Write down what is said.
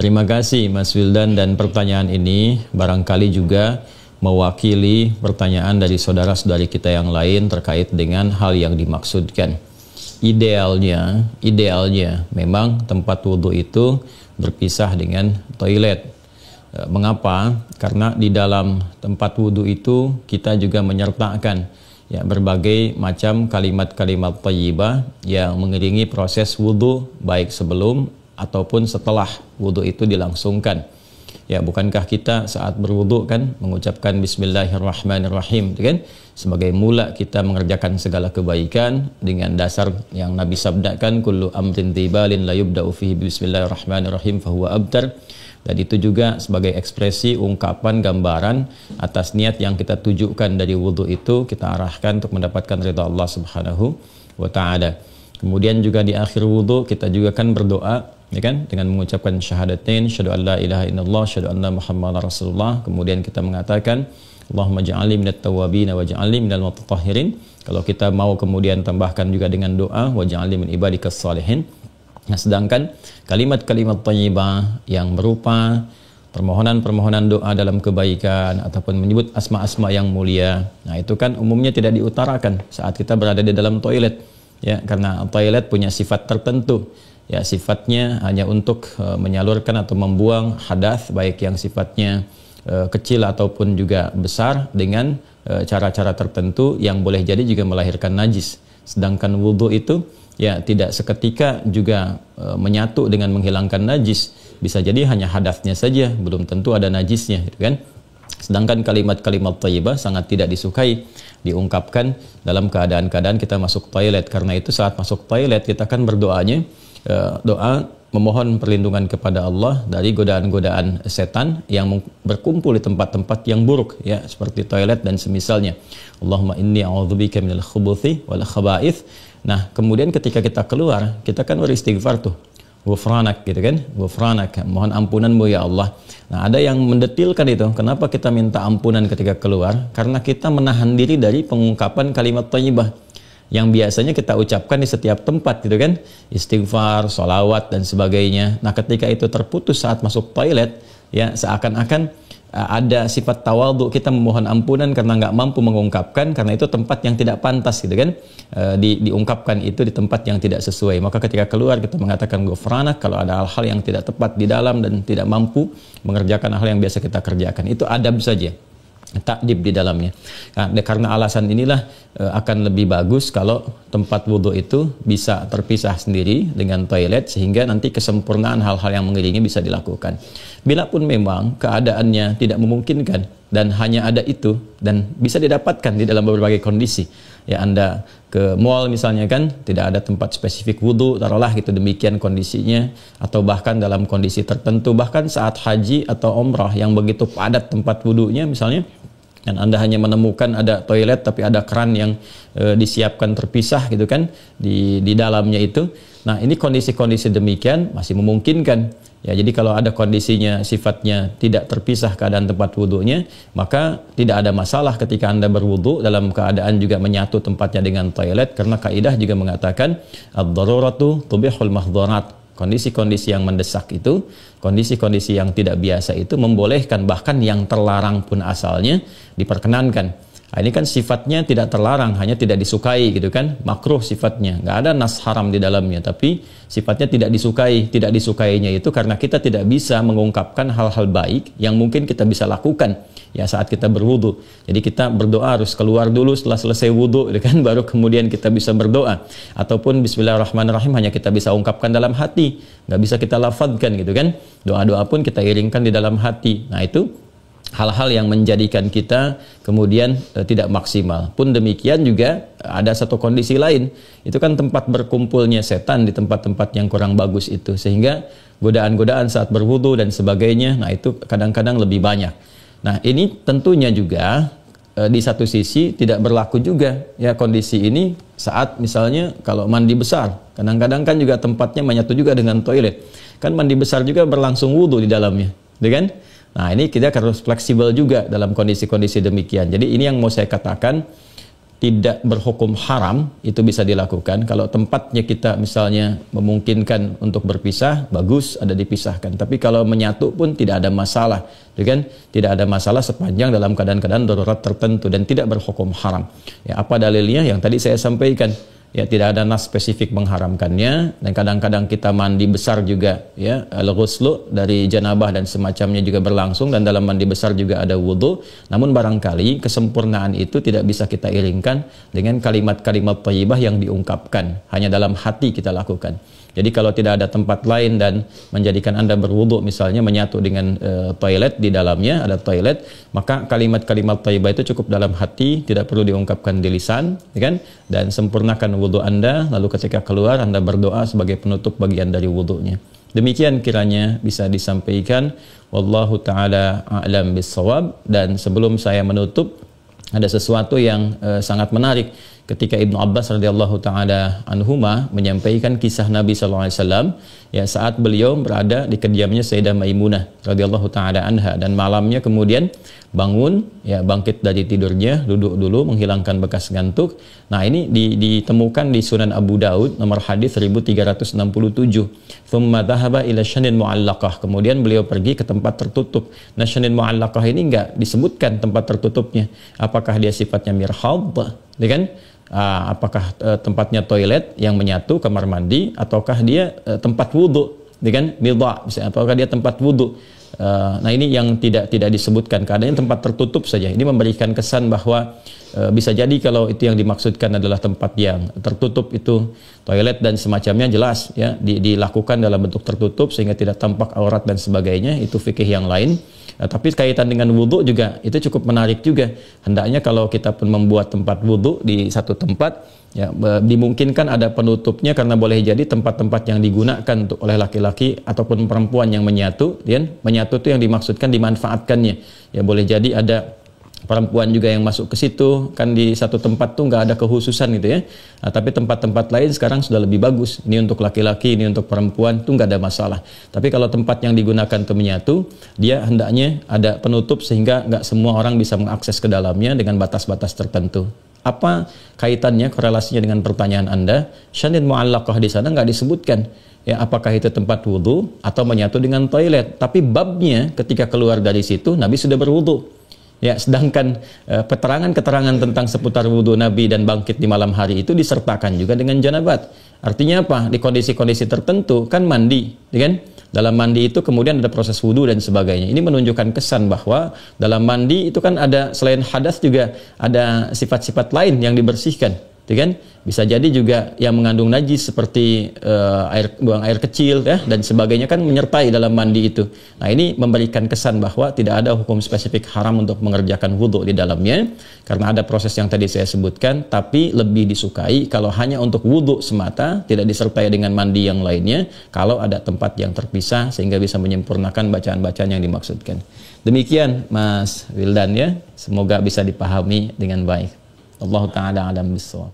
Terima kasih Mas Wildan, dan pertanyaan ini barangkali juga mewakili pertanyaan dari saudara-saudari kita yang lain terkait dengan hal yang dimaksudkan. Idealnya memang tempat wudhu itu berpisah dengan toilet. Mengapa? Karena di dalam tempat wudhu itu kita juga menyertakan berbagai macam kalimat-kalimat thayyibah yang mengiringi proses wudhu, baik sebelum ataupun setelah wudhu itu dilangsungkan. Bukankah kita saat berwudhu kan mengucapkan Bismillahirrahmanirrahim, kan? Sebagai mula kita mengerjakan segala kebaikan dengan dasar yang Nabi sabdakan, kullu amrin tibalin la yubda'u fihi Bismillahirrahmanirrahim fahuwa abtar. Dan itu juga sebagai ekspresi ungkapan gambaran atas niat yang kita tujukan dari wudhu itu, kita arahkan untuk mendapatkan ridha Allah Subhanahu wa ta'ala. Kemudian juga di akhir wudhu kita juga kan berdoa, dengan mengucapkan syahadatain, syahadu an la ilaha illallah, syahadu anna muhammadar rasulullah. Kemudian kita mengatakan Allahumma ja'alni minat tawwabin wa ja'alni minal mutatahhirin. Kalau kita mau kemudian tambahkan juga dengan doa wa ja'alni min ibadikas salihin. Nah, sedangkan kalimat-kalimat thayyibah yang berupa permohonan-permohonan doa dalam kebaikan ataupun menyebut asma-asma yang mulia, nah itu kan umumnya tidak diutarakan saat kita berada di dalam toilet, karena toilet punya sifat tertentu. Sifatnya hanya untuk menyalurkan atau membuang hadas, baik yang sifatnya kecil ataupun juga besar, dengan cara-cara tertentu yang boleh jadi juga melahirkan najis. Sedangkan wudhu itu tidak seketika juga menyatu dengan menghilangkan najis. Bisa jadi hanya hadasnya saja, belum tentu ada najisnya, kan? Sedangkan kalimat-kalimat thayyibah sangat tidak disukai diungkapkan dalam keadaan-keadaan kita masuk toilet. Karena itu saat masuk toilet kita kan berdoanya doa memohon perlindungan kepada Allah dari godaan-godaan setan yang berkumpul di tempat-tempat yang buruk, seperti toilet dan semisalnya. Allahumma inni a'udzubika minal khubuthi wal khaba'ith. Nah, kemudian ketika kita keluar, kita kan beristighfar tuh. Ghufranak, kan? Ghufranak, mohon ampunanmu ya Allah. Nah, ada yang mendetilkan itu. Kenapa kita minta ampunan ketika keluar? Karena kita menahan diri dari pengungkapan kalimat thayyibah yang biasanya kita ucapkan di setiap tempat, kan? Istighfar, sholawat dan sebagainya. Nah, ketika itu terputus saat masuk toilet, seakan-akan ada sifat tawadhu, kita memohon ampunan karena nggak mampu mengungkapkan, karena itu tempat yang tidak pantas, kan? Diungkapkan itu di tempat yang tidak sesuai. Maka ketika keluar kita mengatakan ghufranak kalau ada hal-hal yang tidak tepat di dalam dan tidak mampu mengerjakan hal yang biasa kita kerjakan. Itu adab saja, takdib di dalamnya. Nah, karena alasan inilah akan lebih bagus kalau tempat wudhu itu bisa terpisah sendiri dengan toilet, sehingga nanti kesempurnaan hal-hal yang mengiringi bisa dilakukan. Bila pun memang keadaannya tidak memungkinkan dan hanya ada itu dan bisa didapatkan di dalam berbagai kondisi, Anda ke mall misalnya, kan tidak ada tempat spesifik wudhu, taruhlah gitu, demikian kondisinya, atau bahkan dalam kondisi tertentu, bahkan saat haji atau umrah yang begitu padat tempat wudhunya misalnya, dan Anda hanya menemukan ada toilet tapi ada keran yang disiapkan terpisah, gitu kan, di dalamnya itu. Nah, ini kondisi-kondisi demikian masih memungkinkan. Jadi kalau ada kondisinya sifatnya tidak terpisah keadaan tempat wudhunya, maka tidak ada masalah ketika Anda berwudhu dalam keadaan juga menyatu tempatnya dengan toilet, karena kaidah juga mengatakan ad-daruratu tubihul mahdharat. Kondisi-kondisi yang mendesak itu, kondisi-kondisi yang tidak biasa itu membolehkan, bahkan yang terlarang pun asalnya diperkenankan. Nah, ini kan sifatnya tidak terlarang, hanya tidak disukai, gitu kan, makruh sifatnya, nggak ada nas haram di dalamnya, tapi sifatnya tidak disukai. Tidak disukainya itu karena kita tidak bisa mengungkapkan hal-hal baik yang mungkin kita bisa lakukan saat kita berwudu. Jadi kita berdoa harus keluar dulu setelah selesai wudu, gitu kan, baru kemudian kita bisa berdoa. Ataupun Bismillahirrahmanirrahim hanya kita bisa ungkapkan dalam hati, nggak bisa kita lafadzkan, gitu kan. Doa-doa pun kita iringkan di dalam hati. Nah, itu hal-hal yang menjadikan kita kemudian tidak maksimal. Pun demikian juga ada satu kondisi lain, itu kan tempat berkumpulnya setan di tempat-tempat yang kurang bagus itu, sehingga godaan-godaan saat berwudu dan sebagainya, nah itu kadang-kadang lebih banyak. Nah, ini tentunya juga di satu sisi tidak berlaku juga kondisi ini saat misalnya kalau mandi besar, kadang-kadang kan juga tempatnya menyatu juga dengan toilet, kan mandi besar juga berlangsung wudu di dalamnya, kan? Nah, ini kita harus fleksibel juga dalam kondisi-kondisi demikian. Jadi ini yang mau saya katakan, tidak berhukum haram, itu bisa dilakukan. Kalau tempatnya kita misalnya memungkinkan untuk berpisah, bagus, ada dipisahkan. Tapi kalau menyatu pun tidak ada masalah, kan? Tidak ada masalah sepanjang dalam keadaan-keadaan darurat tertentu dan tidak berhukum haram. Ya, apa dalilnya? Yang tadi saya sampaikan. Ya, tidak ada nas spesifik mengharamkannya, dan kadang-kadang kita mandi besar juga, ya, al-ghuslu dari janabah dan semacamnya juga berlangsung, dan dalam mandi besar juga ada wudu. Namun barangkali kesempurnaan itu tidak bisa kita iringkan dengan kalimat-kalimat thayyibah yang diungkapkan, hanya dalam hati kita lakukan. Jadi kalau tidak ada tempat lain dan menjadikan Anda berwudu, misalnya menyatu dengan toilet, di dalamnya ada toilet, maka kalimat-kalimat thayyibah itu cukup dalam hati, tidak perlu diungkapkan di lisan, kan? Dan sempurnakan wudu Anda, lalu ketika keluar Anda berdoa sebagai penutup bagian dari wudunya. Demikian kiranya bisa disampaikan. Wallahu ta'ala a'lam bissawab. Dan sebelum saya menutup, ada sesuatu yang sangat menarik. Ketika Ibnu Abbas radhiyallahu taala anhuma menyampaikan kisah Nabi sallallahu alaihi wasallam, ya, saat beliau berada di kediamannya Sayyidah Maimunah radhiyallahu taala anha, dan malamnya kemudian bangun, ya, bangkit dari tidurnya, duduk dulu menghilangkan bekas ngantuk. Nah, ini ditemukan di Sunan Abu Daud nomor hadis 1367. Tsumma dhahaba ila syanin mu'allaqah. Kemudian beliau pergi ke tempat tertutup. Nah, syanin mu'allaqah ini enggak disebutkan tempat tertutupnya. Apakah dia sifatnya mirhad, ya kan? Apakah tempatnya toilet yang menyatu, kamar mandi, ataukah dia tempat wudhu, dengan midha, apakah dia tempat wudhu. Nah, ini yang tidak disebutkan, keadaannya tempat tertutup saja. Ini memberikan kesan bahwa bisa jadi kalau itu yang dimaksudkan adalah tempat yang tertutup, itu toilet dan semacamnya, jelas, ya, dilakukan dalam bentuk tertutup sehingga tidak tampak aurat dan sebagainya, itu fikih yang lain. Tapi kaitan dengan wudhu juga itu cukup menarik juga. Hendaknya kalau kita pun membuat tempat wudhu di satu tempat, ya, dimungkinkan ada penutupnya, karena boleh jadi tempat-tempat yang digunakan untuk oleh laki-laki ataupun perempuan yang menyatu, dan menyatu itu yang dimaksudkan dimanfaatkannya. Ya, boleh jadi ada perempuan juga yang masuk ke situ, kan di satu tempat tuh nggak ada kekhususan gitu, ya. Nah, tapi tempat-tempat lain sekarang sudah lebih bagus. Ini untuk laki-laki, ini untuk perempuan, tuh nggak ada masalah. Tapi kalau tempat yang digunakan untuk menyatu, dia hendaknya ada penutup sehingga nggak semua orang bisa mengakses ke dalamnya dengan batas-batas tertentu. Apa kaitannya, korelasinya dengan pertanyaan Anda? Syanin mu'allaqah di sana nggak disebutkan. Ya, apakah itu tempat wudhu atau menyatu dengan toilet? Tapi babnya ketika keluar dari situ, Nabi sudah berwudhu. Ya, sedangkan keterangan-keterangan tentang seputar wudhu Nabi dan bangkit di malam hari itu disertakan juga dengan janabat. Artinya apa? Di kondisi-kondisi tertentu kan mandi, ya kan? Dalam mandi itu kemudian ada proses wudhu dan sebagainya. Ini menunjukkan kesan bahwa dalam mandi itu kan ada, selain hadas juga ada sifat-sifat lain yang dibersihkan, ya kan? Bisa jadi juga yang mengandung najis seperti buang air kecil, ya, dan sebagainya kan menyertai dalam mandi itu. Nah, ini memberikan kesan bahwa tidak ada hukum spesifik haram untuk mengerjakan wudhu di dalamnya, karena ada proses yang tadi saya sebutkan. Tapi lebih disukai kalau hanya untuk wudhu semata, tidak disertai dengan mandi yang lainnya, kalau ada tempat yang terpisah sehingga bisa menyempurnakan bacaan-bacaan yang dimaksudkan. Demikian Mas Wildan, ya, semoga bisa dipahami dengan baik. Allah Ta'ala alam bissawab.